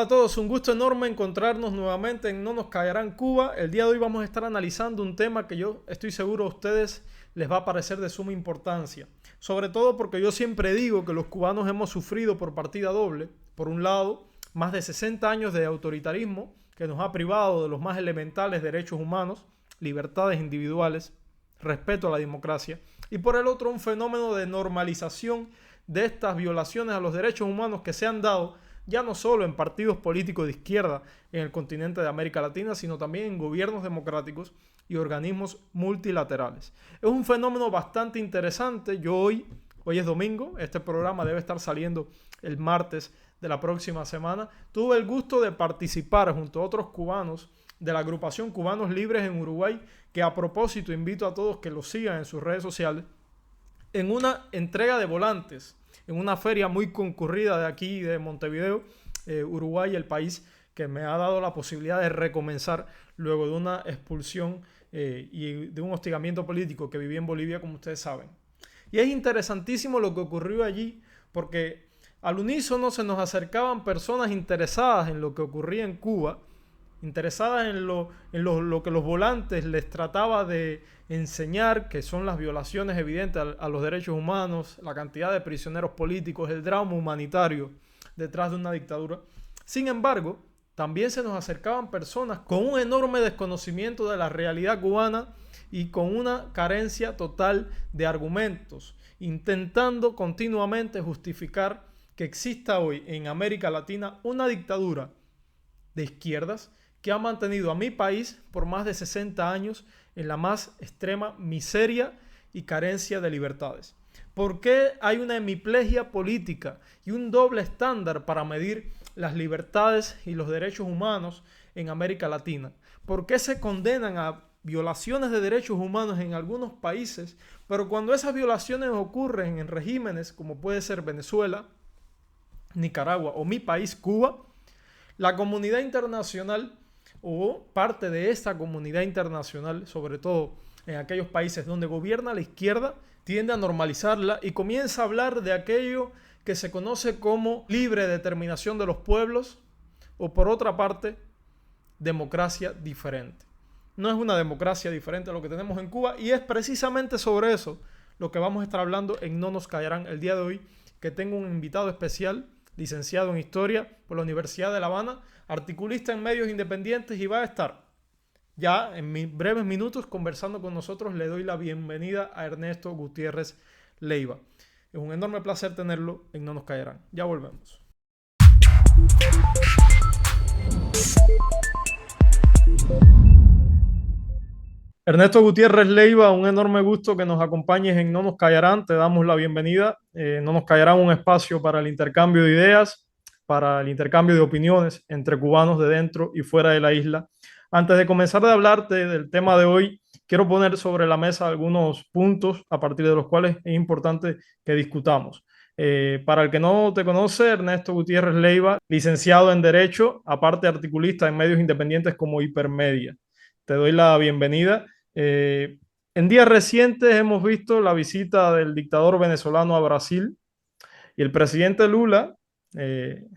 Hola a todos, un gusto enorme encontrarnos nuevamente en No nos callarán Cuba. El día de hoy vamos a estar analizando un tema que yo estoy seguro a ustedes les va a parecer de suma importancia. Sobre todo porque yo siempre digo que los cubanos hemos sufrido por partida doble. Por un lado, más de 60 años de autoritarismo que nos ha privado de los más elementales derechos humanos, libertades individuales, respeto a la democracia. Y por el otro, un fenómeno de normalización de estas violaciones a los derechos humanos que se han dado ya no solo en partidos políticos de izquierda en el continente de América Latina, sino también en gobiernos democráticos y organismos multilaterales. Es un fenómeno bastante interesante. Hoy es domingo, este programa debe estar saliendo el martes de la próxima semana. Tuve el gusto de participar junto a otros cubanos de la agrupación Cubanos Libres en Uruguay, que a propósito invito a todos que lo sigan en sus redes sociales, en una entrega de volantes en una feria muy concurrida de aquí de Montevideo, Uruguay, el país que me ha dado la posibilidad de recomenzar luego de una expulsión y de un hostigamiento político que viví en Bolivia, como ustedes saben. Y es interesantísimo lo que ocurrió allí, porque al unísono se nos acercaban personas interesadas en lo que ocurría en Cuba, interesadas en lo que los volantes les trataba de enseñar, que son las violaciones evidentes a los derechos humanos, la cantidad de prisioneros políticos, el drama humanitario detrás de una dictadura. Sin embargo, también se nos acercaban personas con un enorme desconocimiento de la realidad cubana y con una carencia total de argumentos, intentando continuamente justificar que exista hoy en América Latina una dictadura de izquierdas que ha mantenido a mi país por más de 60 años en la más extrema miseria y carencia de libertades. ¿Por qué hay una hemiplegia política y un doble estándar para medir las libertades y los derechos humanos en América Latina? ¿Por qué se condenan a violaciones de derechos humanos en algunos países, pero cuando esas violaciones ocurren en regímenes como puede ser Venezuela, Nicaragua o mi país, Cuba, la comunidad internacional o parte de esta comunidad internacional, sobre todo en aquellos países donde gobierna la izquierda, tiende a normalizarla y comienza a hablar de aquello que se conoce como libre determinación de los pueblos o, por otra parte, democracia diferente? No es una democracia diferente a lo que tenemos en Cuba, y es precisamente sobre eso lo que vamos a estar hablando en No nos callarán el día de hoy, que tengo un invitado especial, licenciado en Historia por la Universidad de La Habana, articulista en medios independientes, y va a estar ya en breves minutos conversando con nosotros. Le doy la bienvenida a Ernesto Gutiérrez Leiva. Es un enorme placer tenerlo en No nos callarán. Ya volvemos. Ernesto Gutiérrez Leiva, un enorme gusto que nos acompañes en No nos callarán. Te damos la bienvenida. No nos callarán, un espacio para el intercambio de ideas, para el intercambio de opiniones entre cubanos de dentro y fuera de la isla. Antes de comenzar a hablarte del tema de hoy, quiero poner sobre la mesa algunos puntos a partir de los cuales es importante que discutamos. Para el que no te conoce, Ernesto Gutiérrez Leiva, licenciado en Derecho, aparte articulista en medios independientes como Hipermedia. Te doy la bienvenida. En días recientes hemos visto la visita del dictador venezolano a Brasil, y el presidente Lula,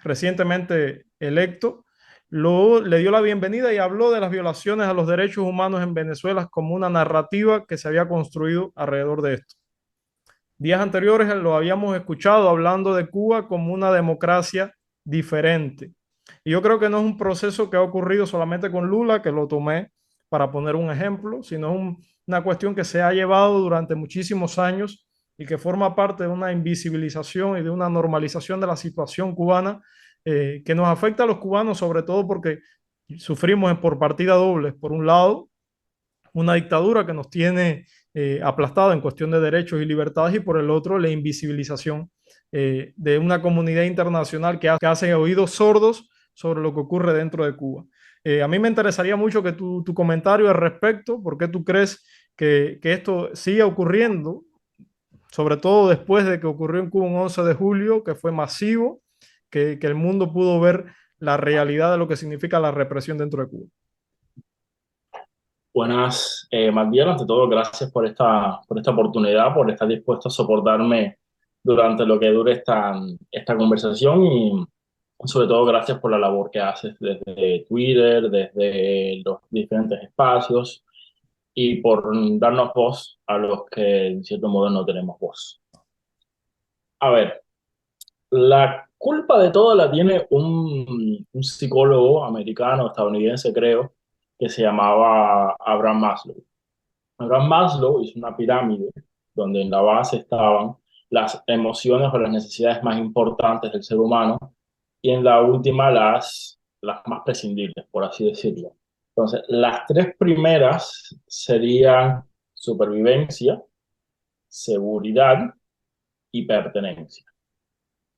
recientemente electo, le dio la bienvenida y habló de las violaciones a los derechos humanos en Venezuela como una narrativa que se había construido alrededor de esto. Días anteriores lo habíamos escuchado hablando de Cuba como una democracia diferente. Y yo creo que no es un proceso que ha ocurrido solamente con Lula, que lo tomé para poner un ejemplo, sino una cuestión que se ha llevado durante muchísimos años y que forma parte de una invisibilización y de una normalización de la situación cubana, que nos afecta a los cubanos, sobre todo porque sufrimos por partida doble. Por un lado, una dictadura que nos tiene aplastado en cuestión de derechos y libertades, y por el otro, la invisibilización de una comunidad internacional que hace oídos sordos sobre lo que ocurre dentro de Cuba. A mí me interesaría mucho que tu comentario al respecto. ¿Por qué tú crees que esto sigue ocurriendo, sobre todo después de que ocurrió en Cuba un 11 de julio, que fue masivo, que el mundo pudo ver la realidad de lo que significa la represión dentro de Cuba? Buenas, Magdiel, ante todo, gracias por esta oportunidad, por estar dispuesto a soportarme durante lo que dure esta conversación. Sobre todo gracias por la labor que haces desde Twitter, desde los diferentes espacios y por darnos voz a los que en cierto modo no tenemos voz. A ver, la culpa de todo la tiene un psicólogo americano, estadounidense creo, que se llamaba Abraham Maslow. Abraham Maslow hizo una pirámide donde en la base estaban las emociones o las necesidades más importantes del ser humano y en la última las más prescindibles, por así decirlo. Entonces, las tres primeras serían supervivencia, seguridad y pertenencia.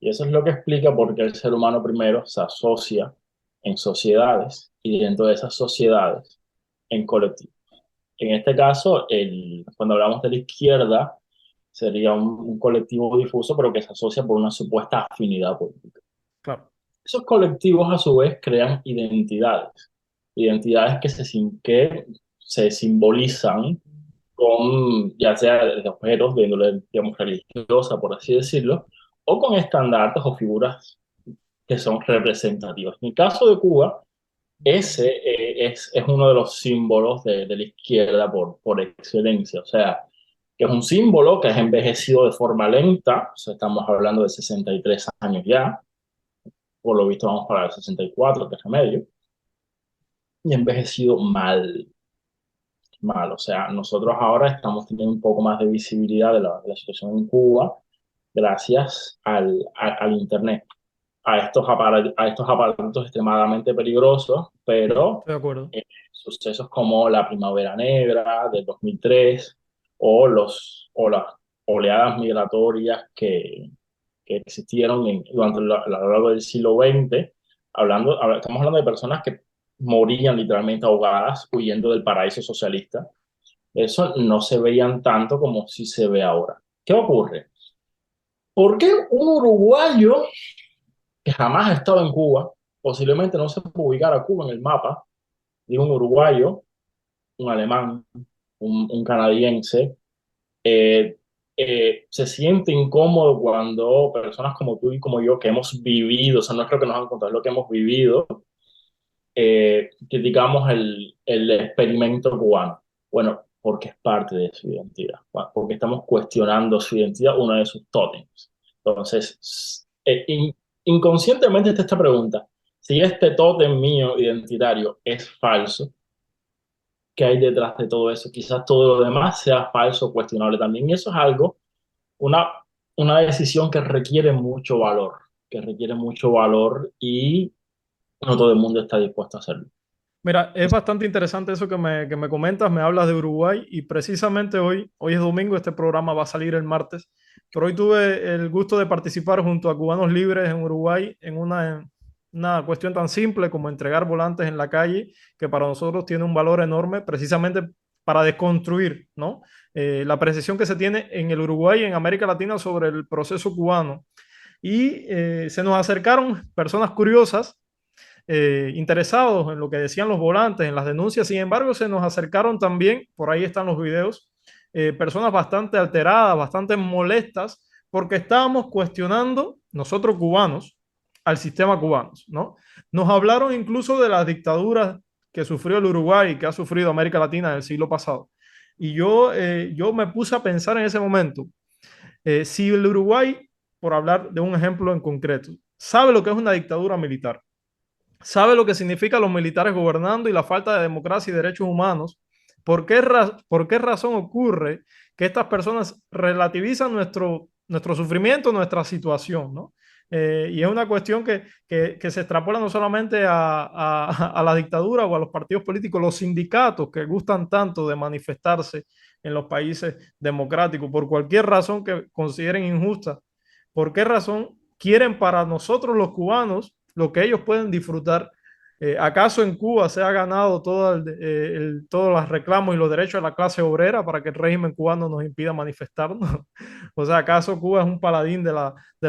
Y eso es lo que explica por qué el ser humano primero se asocia en sociedades y dentro de esas sociedades en colectivos. En este caso, cuando hablamos de la izquierda, sería un colectivo difuso, pero que se asocia por una supuesta afinidad política. Claro. Esos colectivos, a su vez, crean identidades, identidades que se simbolizan con, ya sea de objetos de índole, digamos, religiosa, por así decirlo, o con estandartes o figuras que son representativas. En el caso de Cuba, ese es uno de los símbolos de la izquierda por excelencia. O sea, que es un símbolo que es envejecido de forma lenta. O sea, estamos hablando de 63 años ya. Por lo visto vamos para el 64, que es medio. Y envejecido mal, mal. O sea, nosotros ahora estamos teniendo un poco más de visibilidad de la situación en Cuba gracias al Internet. A estos aparatos extremadamente peligrosos, pero Estoy de acuerdo. sucesos como la Primavera Negra del 2003 o las oleadas migratorias que existieron durante a lo largo del siglo XX, estamos hablando de personas que morían literalmente ahogadas huyendo del paraíso socialista. Eso no se veían tanto como si se ve ahora. ¿Qué ocurre? ¿Por qué un uruguayo que jamás ha estado en Cuba, posiblemente no se puede ubicar a Cuba en el mapa, digo un uruguayo, un alemán, un canadiense, eh, se siente incómodo cuando personas como tú y como yo, que hemos vivido, o sea, no es lo que nos han contado, es lo que hemos vivido, criticamos el experimento cubano? Bueno, porque es parte de su identidad, porque estamos cuestionando su identidad, uno de sus tótems. Entonces, inconscientemente está esta pregunta: si este tótem mío identitario es falso, ¿qué hay detrás de todo eso? Quizás todo lo demás sea falso, cuestionable también. Y eso es algo, una, una decisión que requiere mucho valor y no todo el mundo está dispuesto a hacerlo. Mira, es bastante interesante eso que me comentas, me hablas de Uruguay y precisamente hoy es domingo, este programa va a salir el martes, pero hoy tuve el gusto de participar junto a Cubanos Libres en Uruguay en una cuestión tan simple como entregar volantes en la calle, que para nosotros tiene un valor enorme precisamente para desconstruir, ¿no? La percepción que se tiene en el Uruguay y en América Latina sobre el proceso cubano. Y se nos acercaron personas curiosas interesados en lo que decían los volantes, en las denuncias. Sin embargo, se nos acercaron también, por ahí están los videos, personas bastante alteradas, bastante molestas, porque estábamos cuestionando, nosotros cubanos, al sistema cubano, ¿no? Nos hablaron incluso de las dictaduras que sufrió el Uruguay, que ha sufrido América Latina en el siglo pasado. Y yo me puse a pensar en ese momento, si el Uruguay, por hablar de un ejemplo en concreto, sabe lo que es una dictadura militar, sabe lo que significa los militares gobernando y la falta de democracia y derechos humanos, por qué razón ocurre que estas personas relativizan nuestro sufrimiento, nuestra situación, ¿no? Y es una cuestión que se extrapola no solamente a la dictadura o a los partidos políticos, los sindicatos que gustan tanto de manifestarse en los países democráticos por cualquier razón que consideren injusta. ¿Por qué razón quieren para nosotros los cubanos lo que ellos pueden disfrutar? ¿Acaso en Cuba se ha ganado todos los reclamos y los derechos de la clase obrera para que el régimen cubano nos impida manifestarnos? O sea, ¿acaso Cuba es un paladín de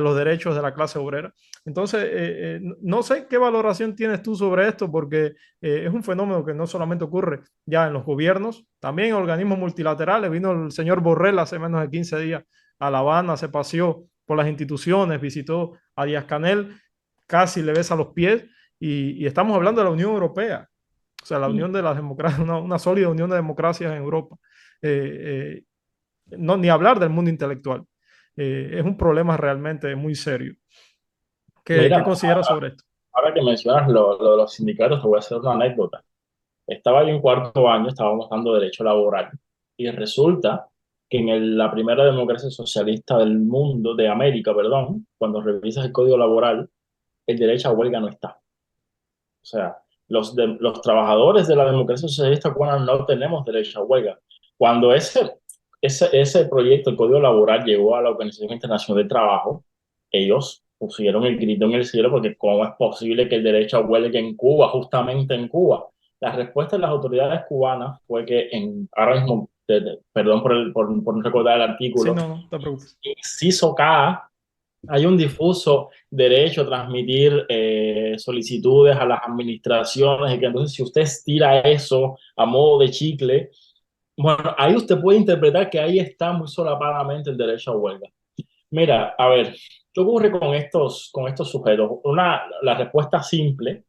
los derechos de la clase obrera? Entonces, no sé qué valoración tienes tú sobre esto, porque es un fenómeno que no solamente ocurre ya en los gobiernos, también en organismos multilaterales. Vino el señor Borrell hace menos de 15 días a La Habana, se paseó por las instituciones, visitó a Díaz Canel, casi le besa los pies, y estamos hablando de la Unión Europea, o sea, la unión de las democracias, una sólida unión de democracias en Europa. Eh, no, ni hablar del mundo intelectual. Es un problema realmente muy serio. ¿Qué Mira, consideras sobre esto? ahora que mencionas lo de los sindicatos, te voy a hacer una anécdota. Estaba yo en cuarto año, estábamos dando derecho laboral, y resulta que en la primera democracia socialista del mundo, de América, perdón, cuando revisas el código laboral, el derecho a huelga no está. O sea, los trabajadores de la democracia socialista cubana no tenemos derecho a huelga. Cuando ese proyecto, el Código Laboral, llegó a la Organización Internacional del Trabajo, ellos pusieron el grito en el cielo porque ¿cómo es posible que el derecho a huelga en Cuba, justamente en Cuba? La respuesta de las autoridades cubanas fue que ahora mismo, perdón por no recordar el Sí, artículo, no, no te preocupes. inciso K, hay un difuso derecho a transmitir solicitudes a las administraciones, y que entonces si usted estira eso a modo de chicle, bueno, ahí usted puede interpretar que ahí está muy solapadamente el derecho a huelga. Mira, a ver, ¿qué ocurre con estos sujetos? La respuesta simple,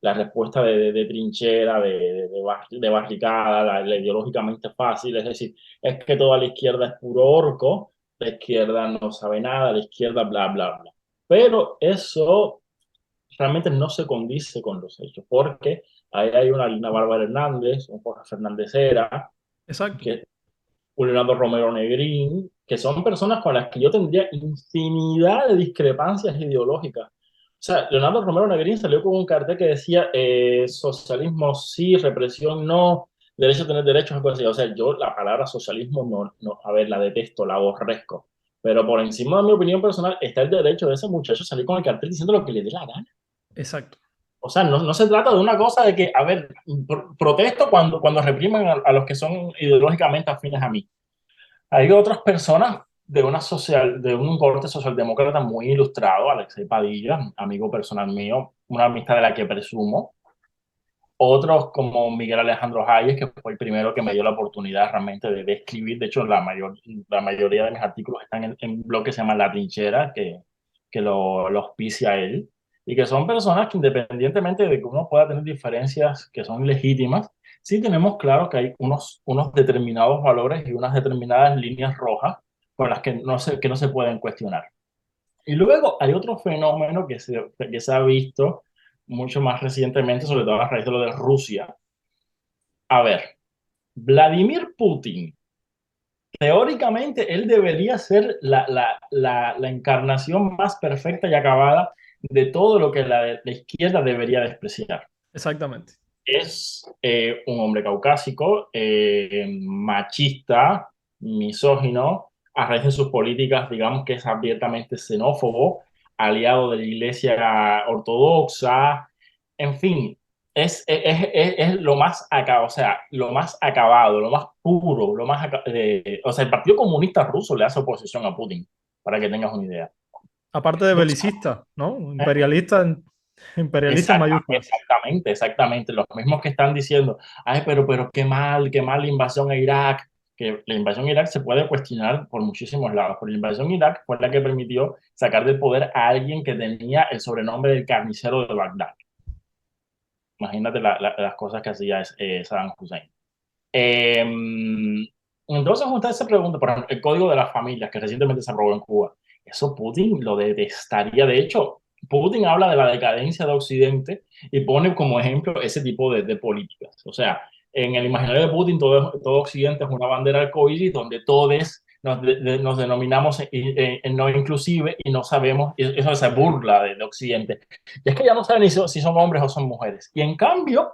la respuesta de trinchera, de barricada, la ideológicamente fácil, es decir, es que toda la izquierda es puro orco, la izquierda no sabe nada, la izquierda bla, bla, bla. Pero eso realmente no se condice con los hechos, porque ahí hay una Lina Bárbara Hernández, un Jorge Fernández Hera, Exacto. que un Leonardo Romero Negrín, que son personas con las que yo tendría infinidad de discrepancias ideológicas. O sea, Leonardo Romero Negrín salió con un cartel que decía socialismo sí, represión no, derecho a tener derechos, algo así. O sea, yo la palabra socialismo no, a ver, la detesto, la aborrezco. Pero por encima de mi opinión personal está el derecho de ese muchacho a salir con el cartel diciendo lo que le dé la gana. Exacto. O sea, no se trata de una cosa de que, a ver, protesto cuando reprimen a los que son ideológicamente afines a mí. Hay otras personas de un corte socialdemócrata muy ilustrado, Alexei Padilla, amigo personal mío, una amistad de la que presumo. Otros como Miguel Alejandro Hayes, que fue el primero que me dio la oportunidad realmente de escribir. De hecho, la mayoría de mis artículos están en un blog que se llama La Trinchera, que lo auspicia él. Y que son personas que, independientemente de que uno pueda tener diferencias que son legítimas, sí tenemos claro que hay unos determinados valores y unas determinadas líneas rojas con las que no se pueden cuestionar. Y luego hay otro fenómeno que se ha visto mucho más recientemente, sobre todo a raíz de lo de Rusia. A ver, Vladimir Putin, teóricamente él debería ser la encarnación más perfecta y acabada de todo lo que la izquierda debería despreciar. Exactamente. Es un hombre caucásico, machista, misógino, a raíz de sus políticas, digamos que es abiertamente xenófobo, aliado de la Iglesia Ortodoxa, en fin, es lo más acabado, o sea, lo más acabado, lo más puro, o sea, el Partido Comunista Ruso le hace oposición a Putin, para que tengas una idea. Aparte de belicista, ¿no? Imperialista, imperialista en mayúsculas. Exactamente, exactamente. Los mismos que están diciendo, ay, pero qué mal la invasión a Irak, que la invasión a Irak se puede cuestionar por muchísimos lados, pero la invasión a Irak fue la que permitió sacar del poder a alguien que tenía el sobrenombre del carnicero de Bagdad. Imagínate las cosas que hacía Saddam Hussein. Eh, entonces usted se pregunta, por ejemplo, el código de las familias que recientemente se aprobó en Cuba, eso Putin lo detestaría. De hecho, Putin habla de la decadencia de Occidente y pone como ejemplo ese tipo de políticas. O sea, en el imaginario de Putin todo Occidente es una bandera arcoíris donde todos nos denominamos en no inclusive y no sabemos, eso se burla de Occidente. Y es que ya no saben si son hombres o son mujeres. Y en cambio,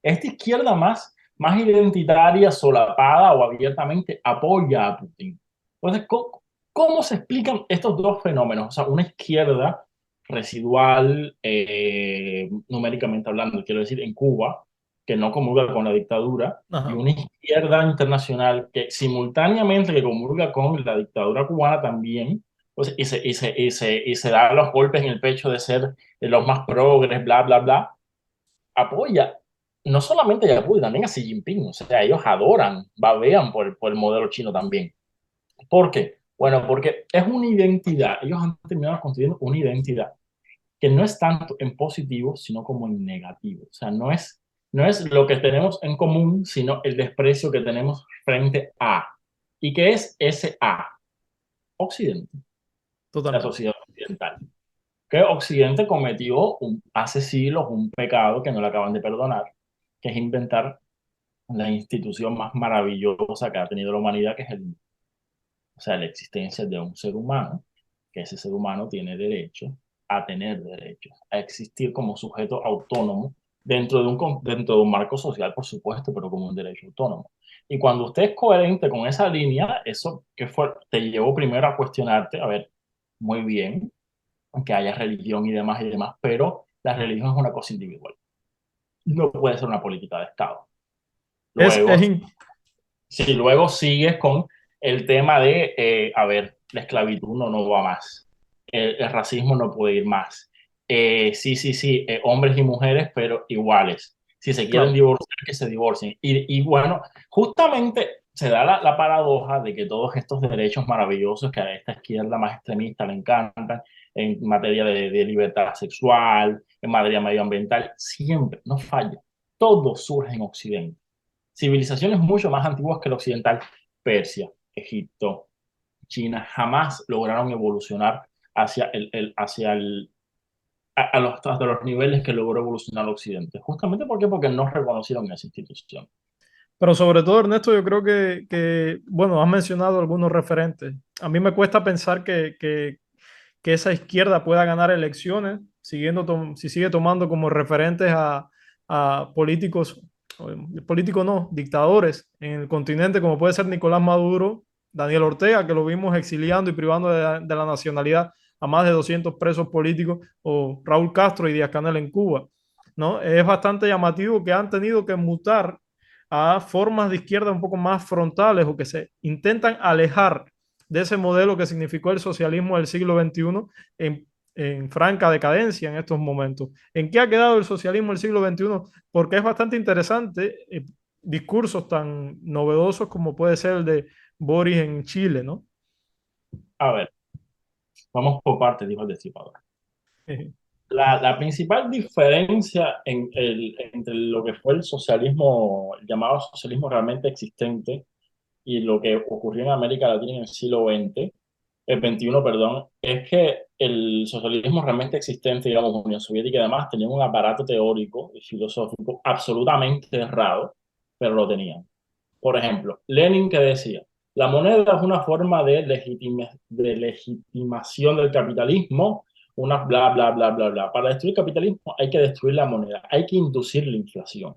esta izquierda más identitaria, solapada o abiertamente apoya a Putin. Entonces, ¿cómo se explican estos dos fenómenos? O sea, una izquierda residual, numéricamente hablando, quiero decir, en Cuba, que no comulga con la dictadura, y Ajá. una izquierda internacional que simultáneamente que comulga con la dictadura cubana también, pues, y se da los golpes en el pecho de ser los más progres, bla, bla, bla, apoya no solamente a Putin, también a Xi Jinping. O sea, ellos adoran, babean por el modelo chino también. ¿Por qué? Bueno, porque es una identidad. Ellos han terminado construyendo una identidad. que no es tanto en positivo, sino como en negativo. O sea, no es lo que tenemos en común, sino el desprecio que tenemos frente a. ¿Y qué es ese a? Occidente, la Totalmente. sociedad occidental. Que Occidente cometió hace siglos un pecado que no le acaban de perdonar, que es inventar la institución más maravillosa que ha tenido la humanidad, que es o sea, la existencia de un ser humano, que ese ser humano tiene derecho a tener derechos, a existir como sujeto autónomo dentro de un marco social, por supuesto, pero como un derecho autónomo. Y cuando usted es coherente con esa línea, eso que fue, te llevó primero a cuestionarte, a ver, muy bien, que haya religión y demás, pero la religión es una cosa individual. No puede ser una política de Estado. Es, Luego, es in- si luego sigues con el tema de, a ver, la esclavitud no va más, el racismo no puede ir más. Sí, hombres y mujeres, pero iguales. Si se quieren claro. divorciar, que se divorcien. Y bueno, justamente se da la paradoja de que todos estos derechos maravillosos que a esta izquierda más extremista le encantan, en materia de libertad sexual, en materia medioambiental, siempre, no falla. Todo surge en Occidente. Civilizaciones mucho más antiguas que el occidental, Persia, Egipto, China, jamás lograron evolucionar hacia hasta los niveles que logró evolucionar el occidente. Justamente porque no reconocieron esa institución. Pero sobre todo, Ernesto, yo creo bueno, has mencionado algunos referentes. A mí me cuesta pensar que esa izquierda pueda ganar elecciones si sigue tomando como referentes a políticos, políticos no, dictadores en el continente, como puede ser Nicolás Maduro, Daniel Ortega, que lo vimos exiliando y privando de la nacionalidad a más de 200 presos políticos, o Raúl Castro y Díaz-Canel en Cuba, ¿no? Es bastante llamativo que han tenido que mutar a formas de izquierda un poco más frontales o que se intentan alejar de ese modelo que significó el socialismo del siglo XXI en franca decadencia en estos momentos. ¿En qué ha quedado el socialismo del siglo XXI? Porque es bastante interesante discursos tan novedosos como puede ser el de Boris en Chile, ¿no? A ver, vamos por partes, dijo el destipador. La principal diferencia entre lo que fue el socialismo, el llamado socialismo realmente existente, y lo que ocurrió en América Latina en el siglo XX, el XXI, perdón, es que el socialismo realmente existente, digamos, Unión Soviética y demás, tenía un aparato teórico y filosófico absolutamente errado, pero lo tenían. Por ejemplo, Lenin que decía, la moneda es una forma de legitimación del capitalismo, una bla, bla, bla, bla, bla. Para destruir el capitalismo hay que destruir la moneda, hay que inducir la inflación.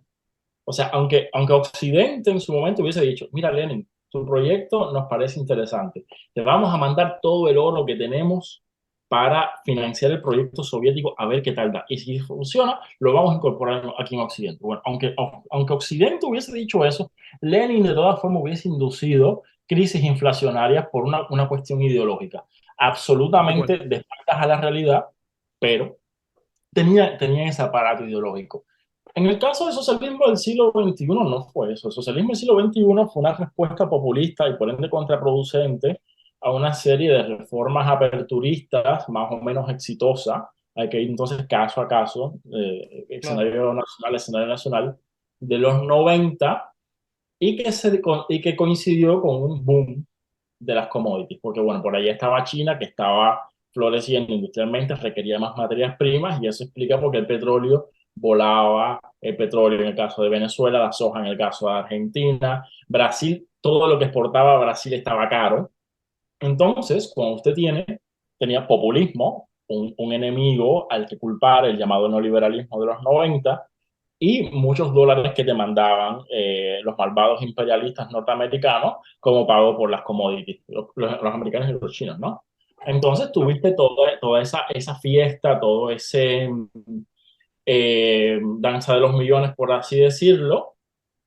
O sea, aunque Occidente en su momento hubiese dicho, mira Lenin, tu proyecto nos parece interesante, te vamos a mandar todo el oro que tenemos para financiar el proyecto soviético a ver qué tal da. Y si funciona, lo vamos a incorporar aquí en Occidente. Bueno, aunque Occidente hubiese dicho eso, Lenin de todas formas hubiese inducido crisis inflacionarias por una cuestión ideológica, De absolutamente acuerdo. de espaldas a la realidad, pero tenían ese aparato ideológico. En el caso del socialismo del siglo XXI no fue eso. El socialismo del siglo XXI fue una respuesta populista y por ende contraproducente a una serie de reformas aperturistas más o menos exitosas. Hay que ir entonces caso a caso, Claro. escenario nacional, de los 90 y que coincidió con un boom de las commodities, porque bueno, por ahí estaba China que estaba floreciendo industrialmente, requería más materias primas y eso explica por qué el petróleo volaba, el petróleo en el caso de Venezuela, la soja en el caso de Argentina, Brasil, todo lo que exportaba a Brasil estaba caro. Entonces, cuando tenía populismo, un enemigo al que culpar, el llamado neoliberalismo de los 90, y muchos dólares que te mandaban los malvados imperialistas norteamericanos como pago por las commodities, los americanos y los chinos, ¿no? Entonces Claro. tuviste toda esa fiesta, todo ese danza de los millones, por así decirlo,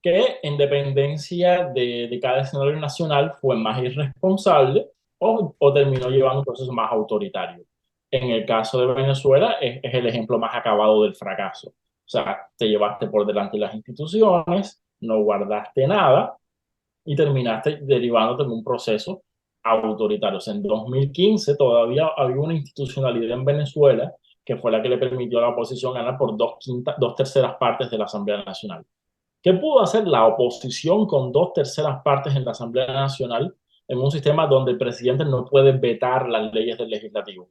que en dependencia de cada escenario nacional fue más irresponsable o terminó llevando un proceso más autoritario. En el caso de Venezuela es el ejemplo más acabado del fracaso. O sea, te llevaste por delante las instituciones, no guardaste nada y terminaste derivándote en un proceso autoritario. O sea, en 2015 todavía había una institucionalidad en Venezuela que fue la que le permitió a la oposición ganar por dos terceras partes de la Asamblea Nacional. ¿Qué pudo hacer la oposición con dos terceras partes en la Asamblea Nacional en un sistema donde el presidente no puede vetar las leyes del legislativo?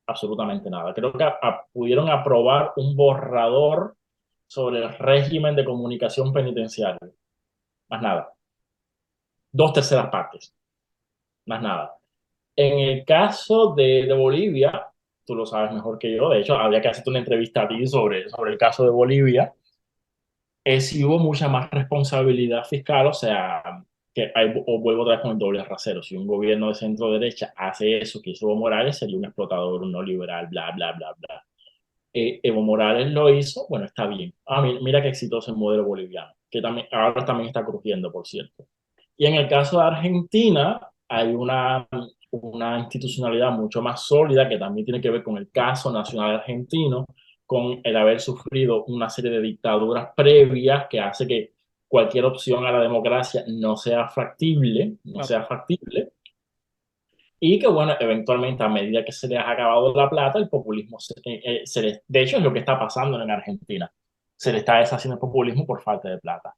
Absolutamente nada. Creo que pudieron aprobar un borrador sobre el régimen de comunicación penitenciario. Más nada. Dos terceras partes. Más nada. En el caso de Bolivia, tú lo sabes mejor que yo, de hecho, habría que hacerte una entrevista a ti sobre el caso de Bolivia, es si hubo mucha más responsabilidad fiscal, o sea, que hay, o vuelvo otra vez con el doble rasero, si un gobierno de centro derecha hace eso que hizo Evo Morales, sería un explotador, un no liberal, bla, bla, bla, bla. Evo Morales lo hizo, bueno, está bien. Mira qué exitoso el modelo boliviano, que también, ahora también está crujiendo, por cierto. Y en el caso de Argentina, hay una institucionalidad mucho más sólida que también tiene que ver con el caso nacional argentino, con el haber sufrido una serie de dictaduras previas que hace que cualquier opción a la democracia no sea factible, no Claro. sea factible, y que bueno, eventualmente a medida que se les ha acabado la plata, el populismo de hecho es lo que está pasando en Argentina, se le está deshaciendo el populismo por falta de plata.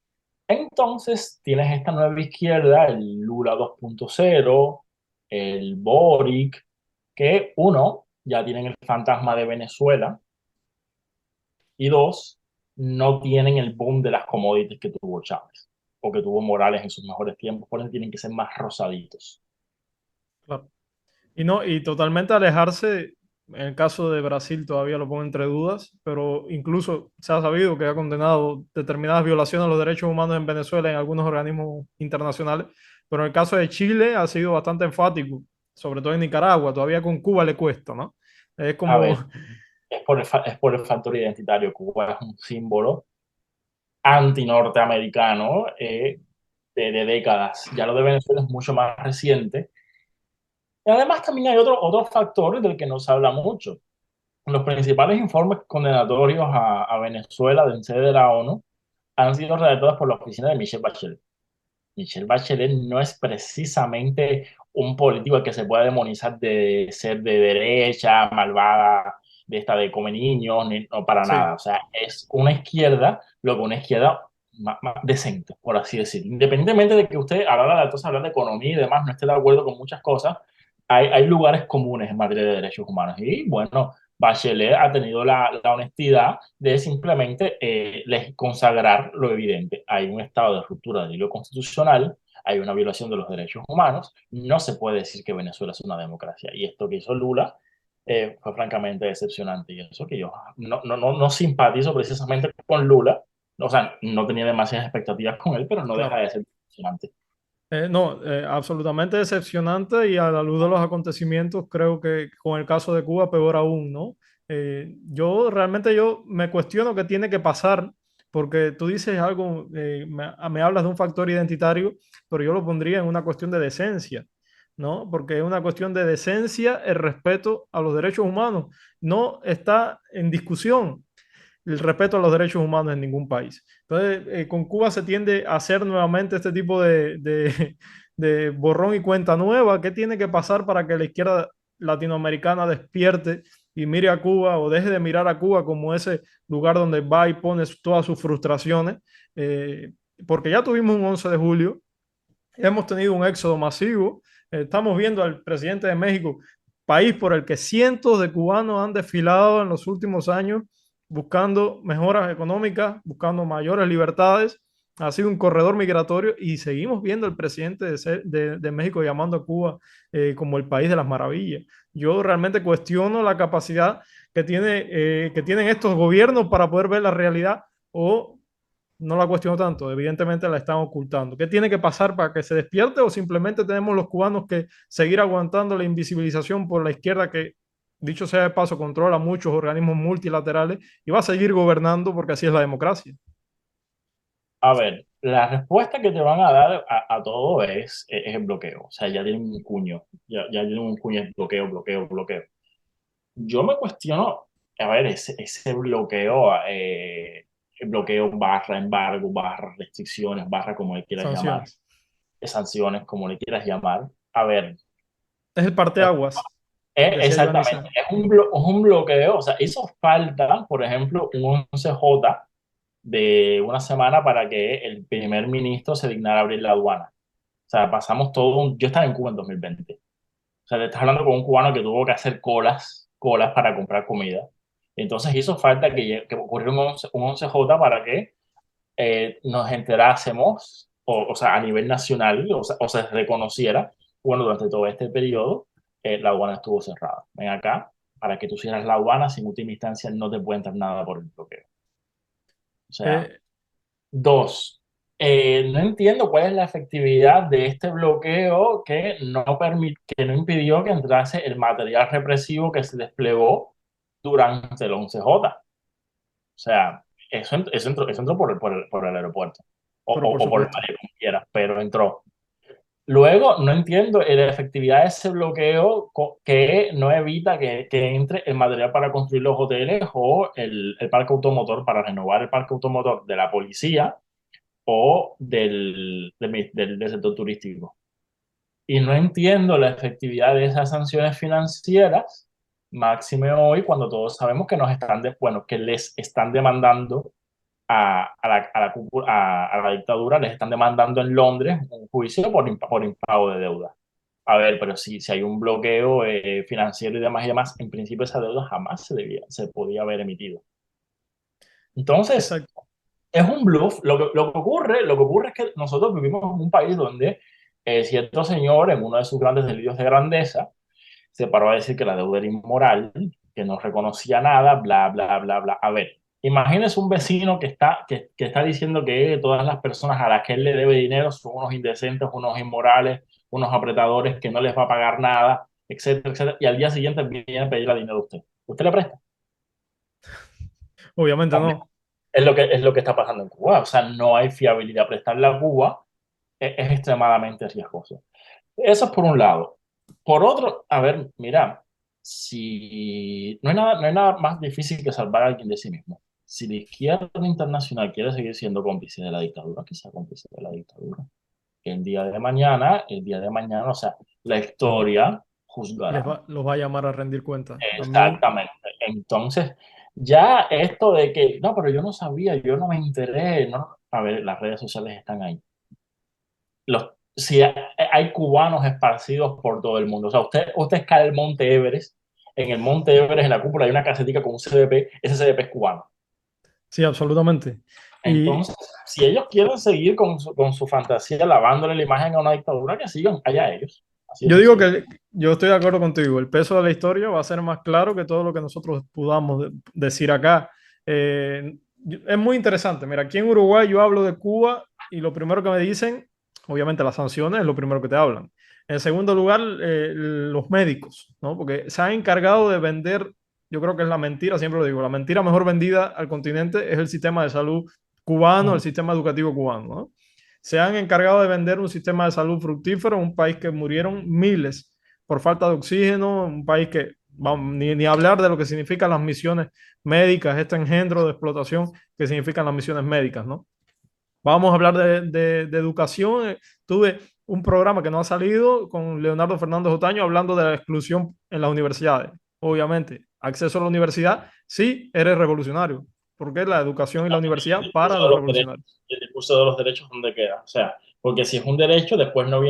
Entonces tienes esta nueva izquierda, el Lula 2.0, el Boric, que uno, ya tienen el fantasma de Venezuela, y dos, no tienen el boom de las commodities que tuvo Chávez o que tuvo Morales en sus mejores tiempos, por eso tienen que ser más rosaditos. Claro. Y no, y totalmente alejarse, en el caso de Brasil todavía lo pongo entre dudas, pero incluso se ha sabido que ha condenado determinadas violaciones a los derechos humanos en Venezuela en algunos organismos internacionales, pero en el caso de Chile ha sido bastante enfático, sobre todo en Nicaragua, todavía con Cuba le cuesta, ¿no? Es A como, ver, es por el factor identitario. Cuba es un símbolo anti-norteamericano de décadas. Ya lo de Venezuela es mucho más reciente. Y además también hay otro factor del que no se habla mucho. Los principales informes condenatorios a Venezuela en sede de la ONU han sido redactados por la oficina de Michelle Bachelet. Michelle Bachelet no es precisamente un político al que se pueda demonizar de ser de derecha, malvada, de esta de come niños, no para sí, nada. O sea, es una izquierda, lo que una izquierda más decente, por así decirlo. Independientemente de que usted a la hora de hablar de economía y demás no esté de acuerdo con muchas cosas, hay lugares comunes en materia de derechos humanos. Y bueno, Bachelet ha tenido la honestidad de simplemente consagrar lo evidente. Hay un estado de ruptura del hilo constitucional, hay una violación de los derechos humanos, no se puede decir que Venezuela es una democracia. Y esto que hizo Lula fue francamente decepcionante. Y eso que yo no simpatizo precisamente con Lula, o sea, no tenía demasiadas expectativas con él, pero no deja claro. de ser decepcionante. No, absolutamente decepcionante y a la luz de los acontecimientos creo que con el caso de Cuba peor aún, ¿no? Yo realmente yo me cuestiono qué tiene que pasar porque tú dices algo, me hablas de un factor identitario, pero yo lo pondría en una cuestión de decencia, ¿no? Porque es una cuestión de decencia el respeto a los derechos humanos. No está en discusión el respeto a los derechos humanos en ningún país. Entonces, con Cuba se tiende a hacer nuevamente este tipo de borrón y cuenta nueva. ¿Qué tiene que pasar para que la izquierda latinoamericana despierte y mire a Cuba o deje de mirar a Cuba como ese lugar donde va y pone todas sus frustraciones? Porque ya tuvimos un 11 de julio, hemos tenido un éxodo masivo, estamos viendo al presidente de México, país por el que cientos de cubanos han desfilado en los últimos años buscando mejoras económicas, buscando mayores libertades. Ha sido un corredor migratorio y seguimos viendo al presidente de México llamando a Cuba como el país de las maravillas. Yo realmente cuestiono la capacidad que tienen estos gobiernos para poder ver la realidad o no la cuestiono tanto, evidentemente la están ocultando. ¿Qué tiene que pasar para que se despierte o simplemente tenemos los cubanos que seguir aguantando la invisibilización por la izquierda que, dicho sea de paso, controla muchos organismos multilaterales y va a seguir gobernando porque así es la democracia? A ver, la respuesta que te van a dar a todo es el bloqueo. O sea, ya tienen un cuño, ya tienen un cuño de bloqueo, bloqueo, bloqueo. Yo me cuestiono, a ver, ese bloqueo, el bloqueo barra embargo, barra restricciones, barra como le quieras llamar, Sanciones. sanciones, como le quieras llamar. A ver, Es el es parteaguas. decía Exactamente, Joanisa. es un bloqueo, o sea, hizo falta, por ejemplo, un 11J de una semana para que el primer ministro se dignara a abrir la aduana. O sea, pasamos todo yo estaba en Cuba en 2020. O sea, te estás hablando con un cubano que tuvo que hacer colas para comprar comida. Entonces hizo falta que ocurriera un 11J para que nos enterásemos, o sea, a nivel nacional, o se reconociera, bueno, durante todo este periodo, la aduana estuvo cerrada. Ven acá, para que tú cierres la aduana, sin última instancia no te puede entrar nada por el bloqueo. O sea, Eh, dos, no entiendo cuál es la efectividad de este bloqueo que no impidió que entrase el material represivo que se desplegó durante el 11J. O sea, eso entró por el aeropuerto pero por o por el supuesto. mar, como quiera, pero entró. Luego, no entiendo la efectividad de ese bloqueo que no evita que entre el material para construir los hoteles o el parque automotor para renovar el parque automotor de la policía o del sector turístico. Y no entiendo la efectividad de esas sanciones financieras, máxime hoy, cuando todos sabemos que bueno, que les están demandando a la dictadura, les están demandando en Londres un juicio por impago de deuda. A ver, pero si hay un bloqueo financiero y demás, en principio esa deuda jamás se podía haber emitido. Entonces, Exacto. es un bluff. Lo que ocurre es que nosotros vivimos en un país donde cierto señor, en uno de sus grandes delirios de grandeza, se paró a decir que la deuda era inmoral, que no reconocía nada, bla, bla, bla, bla. A ver, imagínese un vecino que está diciendo que todas las personas a las que él le debe dinero son unos indecentes, unos inmorales, unos apretadores que no les va a pagar nada, etcétera, etcétera, y al día siguiente viene a pedirle dinero a usted. ¿Usted le presta? Obviamente no. Es lo que está pasando en Cuba. O sea, no hay fiabilidad. Prestarle a Cuba es extremadamente riesgoso. Eso es por un lado. Por otro, a ver, mira, si no hay nada más difícil que salvar a alguien de sí mismo. Si la izquierda internacional quiere seguir siendo cómplice de la dictadura, que sea cómplice de la dictadura. El día de mañana, o sea, la historia juzgará. Los va a llamar a rendir cuenta. A mí, Exactamente. Entonces, ya esto de que, no, pero yo no sabía, yo no me enteré, ¿no? A ver, las redes sociales están ahí. Si hay cubanos esparcidos por todo el mundo. O sea, usted escala el Monte Everest. En el Monte Everest, en la cúpula, hay una casetica con un CDP. Ese CDP es cubano. sí, absolutamente. Y Entonces, si ellos quieren seguir con su fantasía lavándole la imagen a una dictadura, que sigan allá ellos. Así de yo digo sencillo. que yo estoy de acuerdo contigo. El peso de la historia va a ser más claro que todo lo que nosotros podamos decir acá. Es muy interesante. Mira, aquí en Uruguay yo hablo de Cuba y lo primero que me dicen, obviamente las sanciones es lo primero que te hablan. En segundo lugar, los médicos, ¿no? Porque se han encargado de vender, yo creo que es la mentira, siempre lo digo, la mentira mejor vendida al continente es el sistema de salud cubano, el Ujú. sistema educativo cubano, ¿no? Se han encargado de vender un sistema de salud fructífero, un país que murieron miles por falta de oxígeno, un país que, vamos, ni hablar de lo que significan las misiones médicas, este engendro de explotación que significan las misiones médicas, ¿no? Vamos a hablar de educación. Tuve un programa que no ha salido con Leonardo Fernández Otaño hablando de la exclusión en las universidades. Obviamente, acceso a la universidad, sí, eres revolucionario, porque la educación y la El universidad para discurso de los los derechos, revolucionarios. el discurso de los derechos, ¿dónde queda? O sea, porque si es un derecho, después no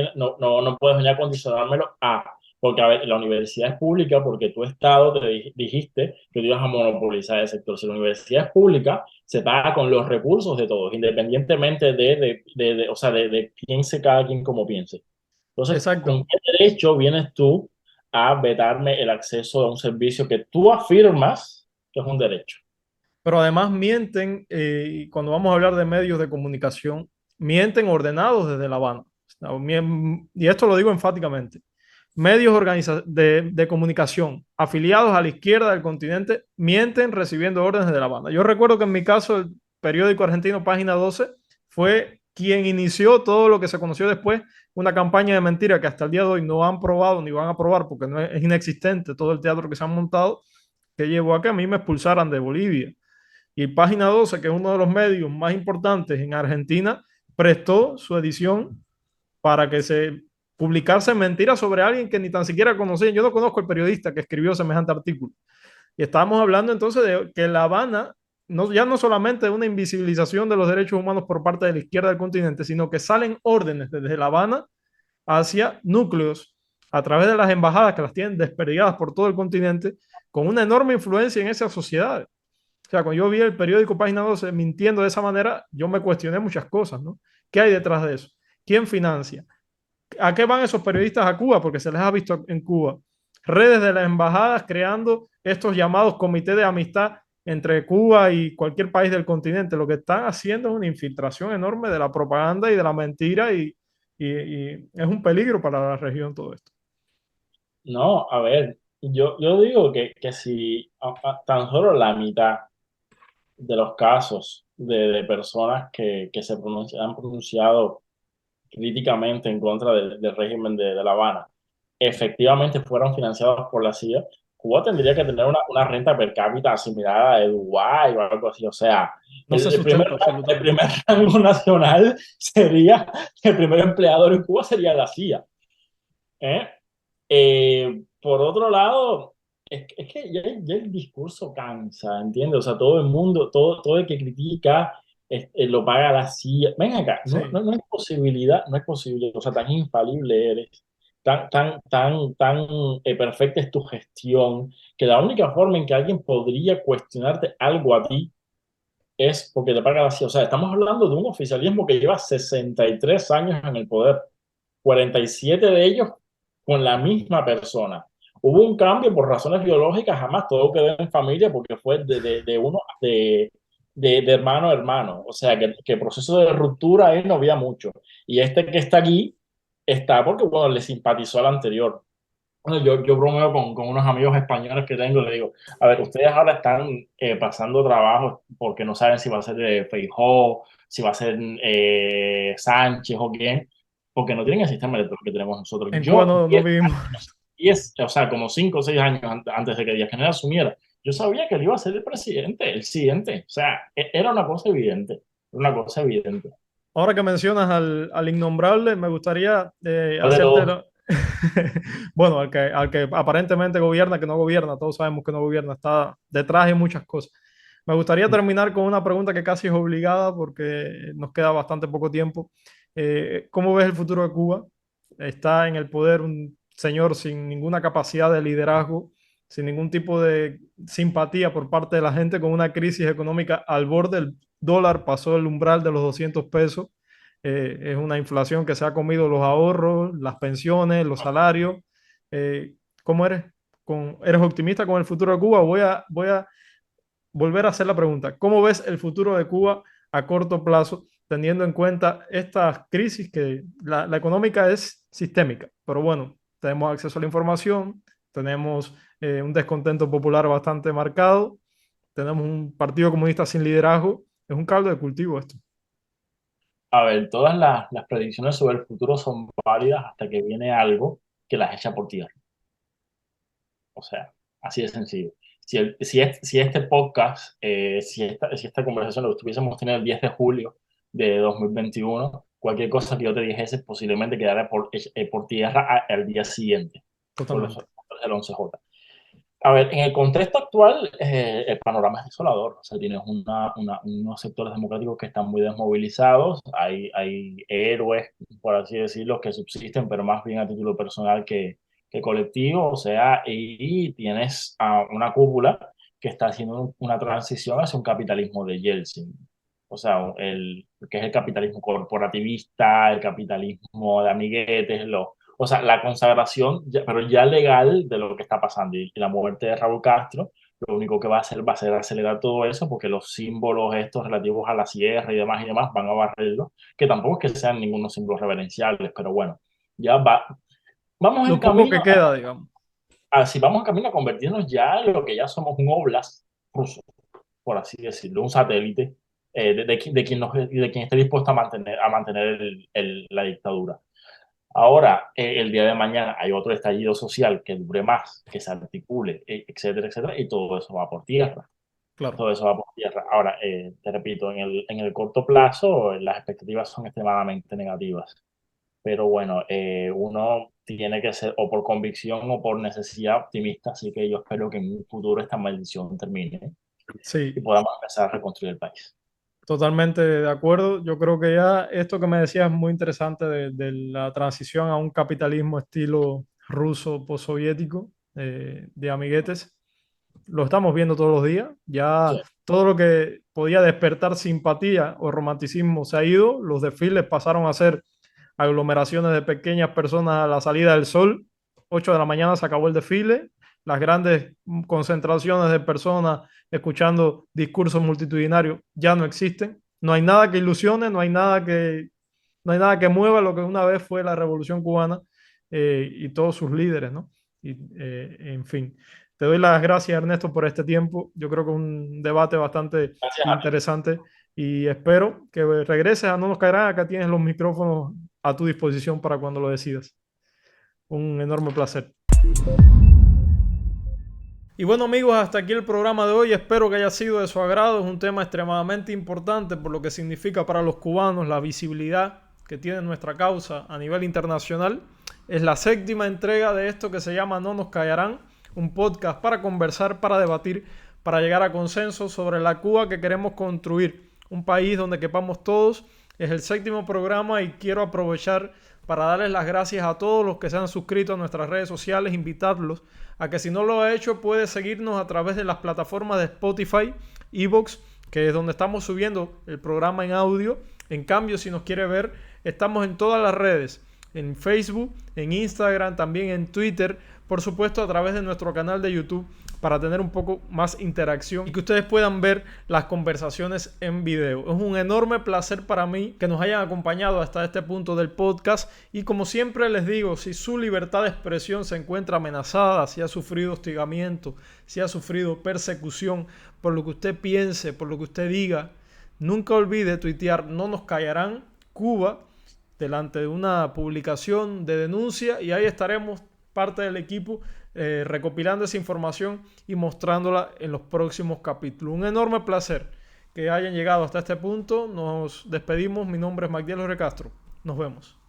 puedes venir a condicionármelo a, porque a ver, la universidad es pública porque tu Estado dijiste que tú ibas a monopolizar el sector. Si la universidad es pública, se paga con los recursos de todos, independientemente o sea, de piense cada quien como piense. Entonces, ¿con Exacto. qué derecho vienes tú a vetarme el acceso a un servicio que tú afirmas que es un derecho? Pero además mienten, y cuando vamos a hablar de medios de comunicación, mienten ordenados desde La Habana. Y esto lo digo enfáticamente. Medios de comunicación afiliados a la izquierda del continente mienten recibiendo órdenes de La Habana. Yo recuerdo que en mi caso el periódico argentino Página 12 fue quien inició todo lo que se conoció después, una campaña de mentira que hasta el día de hoy no han probado ni van a probar porque no es inexistente todo el teatro que se han montado, que llevó a que a mí me expulsaran de Bolivia. Y Página 12, que es uno de los medios más importantes en Argentina, prestó su edición para que se publicarse mentiras sobre alguien que ni tan siquiera conocían. Yo no conozco el periodista que escribió semejante artículo. Y estábamos hablando entonces de que La Habana no, ya no solamente una invisibilización de los derechos humanos por parte de la izquierda del continente, sino que salen órdenes desde La Habana hacia núcleos a través de las embajadas que las tienen desperdigadas por todo el continente, con una enorme influencia en esas sociedades. O sea, cuando yo vi el periódico Página 12 mintiendo de esa manera, yo me cuestioné muchas cosas, ¿no? ¿Qué hay detrás de eso? ¿Quién financia? ¿A qué van esos periodistas a Cuba? Porque se les ha visto en Cuba. Redes de las embajadas creando estos llamados comités de amistad entre Cuba y cualquier país del continente. Lo que están haciendo es una infiltración enorme de la propaganda y de la mentira y es un peligro para la región todo esto. No, a ver, yo digo que si tan solo la mitad de los casos de personas que han pronunciado críticamente en contra del régimen de La Habana, efectivamente fueron financiados por la CIA, Cuba tendría que tener una renta per cápita similar a la de Dubái o algo así. O sea, No se sustenta el absolutamente. primer rango nacional sería, el primer empleador en Cuba sería la CIA. ¿Eh? Por otro lado, es que ya el discurso cansa, ¿entiendes? O sea, todo el mundo, todo el que critica lo paga la CIA. Ven acá, Sí, no hay posibilidad, no hay posibilidad, o sea, tan infalible eres, tan perfecta es tu gestión, que la única forma en que alguien podría cuestionarte algo a ti es porque te paga la CIA. O sea, estamos hablando de un oficialismo que lleva 63 años en el poder, 47 de ellos con la misma persona. Hubo un cambio por razones biológicas, jamás todo quedó en familia porque fue de uno, de hermano a hermano. O sea, que el proceso de ruptura ahí no había mucho. Y este que está aquí está porque, bueno, le simpatizó al anterior. Bueno, yo bromeo con unos amigos españoles que tengo, le digo, a ver, ustedes ahora están pasando trabajo porque no saben si va a ser Feijóo, si va a ser Sánchez o quién, porque no tienen el sistema electoral que tenemos nosotros. en Cuba Yo, no vivimos. 10, o sea, como 5 o 6 años antes de que Díaz Canel asumiera, yo sabía que él iba a ser el presidente, el siguiente. O sea, era una cosa evidente, una cosa evidente. Ahora que mencionas al innombrable, me gustaría ¿Cuál de hacerte... todos? Bueno, al que aparentemente gobierna, que no gobierna, todos sabemos que no gobierna, está detrás de muchas cosas. Me gustaría terminar con una pregunta que casi es obligada porque nos queda bastante poco tiempo. ¿Cómo ves el futuro de Cuba? Está en el poder un señor sin ninguna capacidad de liderazgo, sin ningún tipo de simpatía por parte de la gente, con una crisis económica al borde. El dólar pasó el umbral de los 200 pesos. Es una inflación que se ha comido los ahorros, las pensiones, los salarios. ¿Cómo eres? ¿Eres optimista con el futuro de Cuba? Voy a volver a hacer la pregunta. ¿Cómo ves el futuro de Cuba a corto plazo, teniendo en cuenta estas crisis que la económica es sistémica? Pero bueno, tenemos acceso a la información, tenemos un descontento popular bastante marcado, tenemos un partido comunista sin liderazgo. Es un caldo de cultivo esto. A ver, todas las predicciones sobre el futuro son válidas hasta que viene algo que las echa por tierra. O sea, así de sencillo. Si este podcast, si esta conversación lo estuviésemos teniendo el 10 de julio de 2021, cualquier cosa que yo te dijese posiblemente quedara por tierra al día siguiente, por los Totalmente. factores del 11J. A ver, en el contexto actual, el panorama es desolador. O sea, tienes unos sectores democráticos que están muy desmovilizados. Hay héroes, por así decirlo, que subsisten, pero más bien a título personal que colectivo. O sea, y tienes a una cúpula que está haciendo una transición hacia un capitalismo de Yeltsin. O sea, que es el capitalismo corporativista, el capitalismo de amiguetes, o sea, la consagración, pero ya legal de lo que está pasando. Y la muerte de Raúl Castro, lo único que va a ser acelerar todo eso, porque los símbolos estos relativos a la sierra y demás van a barrerlo, que tampoco es que sean ningunos símbolos reverenciales, pero bueno, ya va. Vamos en Lo poco camino, que queda, digamos. así vamos en camino a convertirnos ya en lo que ya somos un oblast ruso, por así decirlo, un satélite de quien esté dispuesto a mantener la dictadura. Ahora, el día de mañana hay otro estallido social que dure más, que se articule, etcétera, etcétera, y todo eso va por tierra. Claro. Todo eso va por tierra. Ahora, te repito, en el corto plazo las expectativas son extremadamente negativas. pero bueno, uno tiene que ser o por convicción o por necesidad optimista, así que yo espero que en un futuro esta maldición termine y Sí, podamos empezar a reconstruir el país. totalmente de acuerdo. Yo creo que ya esto que me decías es muy interesante de la transición a un capitalismo estilo ruso postsoviético, de amiguetes. Lo estamos viendo todos los días. Ya Sí, todo lo que podía despertar simpatía o romanticismo se ha ido. Los desfiles pasaron a ser aglomeraciones de pequeñas personas a la salida del sol. 8 de la mañana se acabó el desfile. Las grandes concentraciones de personas escuchando discursos multitudinarios ya no existen. No hay nada que ilusione, no hay nada que mueva lo que una vez fue la Revolución Cubana, y todos sus líderes, ¿no? Y, en fin, te doy las gracias, Ernesto, por este tiempo. Yo creo que un debate bastante gracias a ti. interesante y espero que regreses a No Nos Caerán. Acá tienes los micrófonos a tu disposición para cuando lo decidas. Un enorme placer. Y bueno amigos, hasta aquí el programa de hoy. Espero que haya sido de su agrado. Es un tema extremadamente importante por lo que significa para los cubanos, la visibilidad que tiene nuestra causa a nivel internacional. Es la séptima entrega de esto que se llama No Nos Callarán, un podcast para conversar, para debatir, para llegar a consensos sobre la Cuba que queremos construir. Un país donde quepamos todos. Es el séptimo programa y quiero aprovechar para darles las gracias a todos los que se han suscrito a nuestras redes sociales, invitarlos a que si no lo ha hecho puede seguirnos a través de las plataformas de Spotify, Evox, que es donde estamos subiendo el programa en audio. En cambio, si nos quiere ver, estamos en todas las redes, en Facebook, en Instagram, también en Twitter, por supuesto a través de nuestro canal de YouTube, para tener un poco más interacción y que ustedes puedan ver las conversaciones en video. Es un enorme placer para mí que nos hayan acompañado hasta este punto del podcast y como siempre les digo, si su libertad de expresión se encuentra amenazada, si ha sufrido hostigamiento, si ha sufrido persecución por lo que usted piense, por lo que usted diga, nunca olvide tuitear No Nos Callarán Cuba delante de una publicación de denuncia y ahí estaremos parte del equipo recopilando esa información y mostrándola en los próximos capítulos. Un enorme placer que hayan llegado hasta este punto. Nos despedimos. Mi nombre es Magdiel Jorge Castro. Nos vemos.